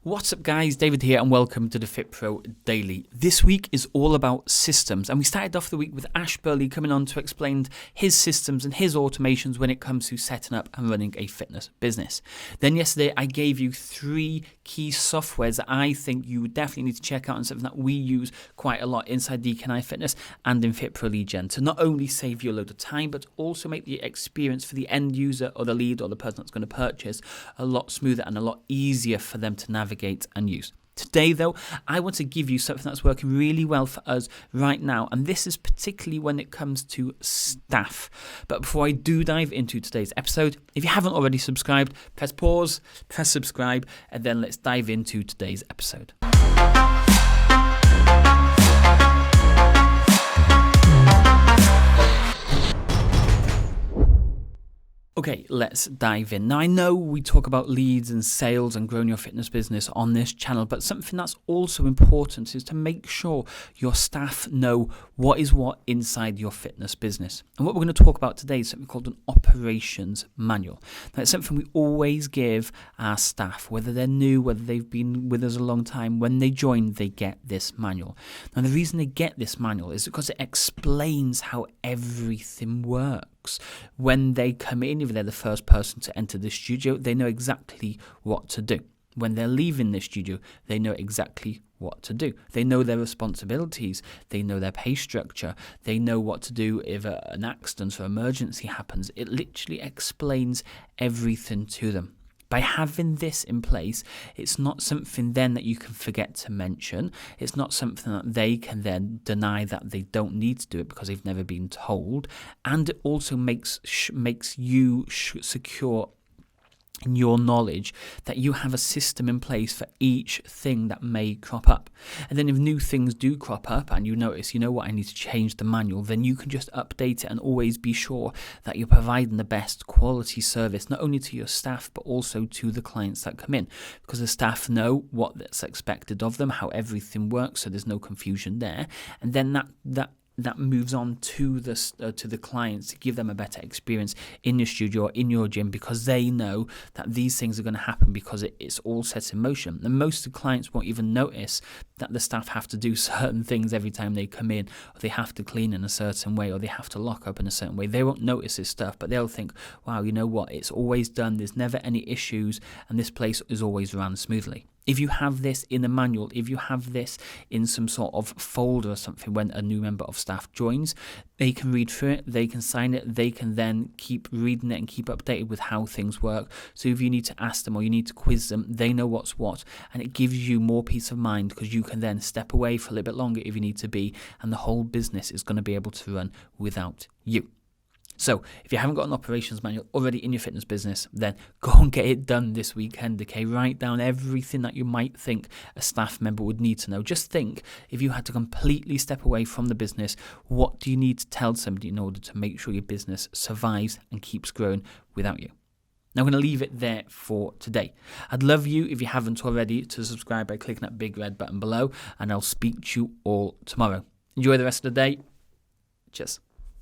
What's up guys, David here and welcome to the FitPro Daily. This week is all about systems and we started off the week with Ash Burley coming on to explain his systems and his automations when it comes to setting up and running a fitness business. Then yesterday I gave you 3 key softwares that I think you would definitely need to check out and something that we use quite a lot inside DKNI Fitness and in FitPro Lead Gen to not only save you a load of time but also make the experience for the end user or the lead or the person that's going to purchase a lot smoother and a lot easier for them to navigate and use. Today though, I want to give you something that's working really well for us right now, and this is particularly when it comes to staff. But before I do dive into today's episode, if you haven't already subscribed, press pause, press subscribe, and then let's dive into today's episode. Okay, let's dive in. Now, I know we talk about leads and sales and growing your fitness business on this channel, but something that's also important is to make sure your staff know what is what inside your fitness business. And what we're going to talk about today is something called an operations manual. Now, it's something we always give our staff, whether they're new, whether they've been with us a long time. When they join, they get this manual. Now, the reason they get this manual is because it explains how everything works. When they come in, if they're the first person to enter the studio, they know exactly what to do. When they're leaving the studio, they know exactly what to do. They know their responsibilities, they know their pay structure, they know what to do if an accident or emergency happens. It literally explains everything to them. By having this in place, it's not something then that you can forget to mention. It's not something that they can then deny that they don't need to do it because they've never been told. And it also makes you secure in your knowledge that you have a system in place for each thing that may crop up. And then if new things do crop up and you notice, you know what, I need to change the manual, then you can just update it and always be sure that you're providing the best quality service, not only to your staff, but also to the clients that come in, because the staff know what's expected of them, how everything works, so there's no confusion there. And then that moves on to the clients to give them a better experience in your studio or in your gym, because they know that these things are going to happen because it's all set in motion. And most of the clients won't even notice that the staff have to do certain things every time they come in, or they have to clean in a certain way, or they have to lock up in a certain way. They won't notice this stuff, but they'll think, wow, you know what, it's always done, there's never any issues, and this place is always run smoothly. If you have this in a manual, if you have this in some sort of folder or something when a new member of staff joins, they can read through it, they can sign it, they can then keep reading it and keep updated with how things work. So if you need to ask them or you need to quiz them, they know what's what, and it gives you more peace of mind because you can then step away for a little bit longer if you need to be, and the whole business is going to be able to run without you. So if you haven't got an operations manual already in your fitness business, then go and get it done this weekend, okay? Write down everything that you might think a staff member would need to know. Just think, if you had to completely step away from the business, what do you need to tell somebody in order to make sure your business survives and keeps growing without you? Now I'm going to leave it there for today. I'd love you, if you haven't already, to subscribe by clicking that big red button below, and I'll speak to you all tomorrow. Enjoy the rest of the day. Cheers.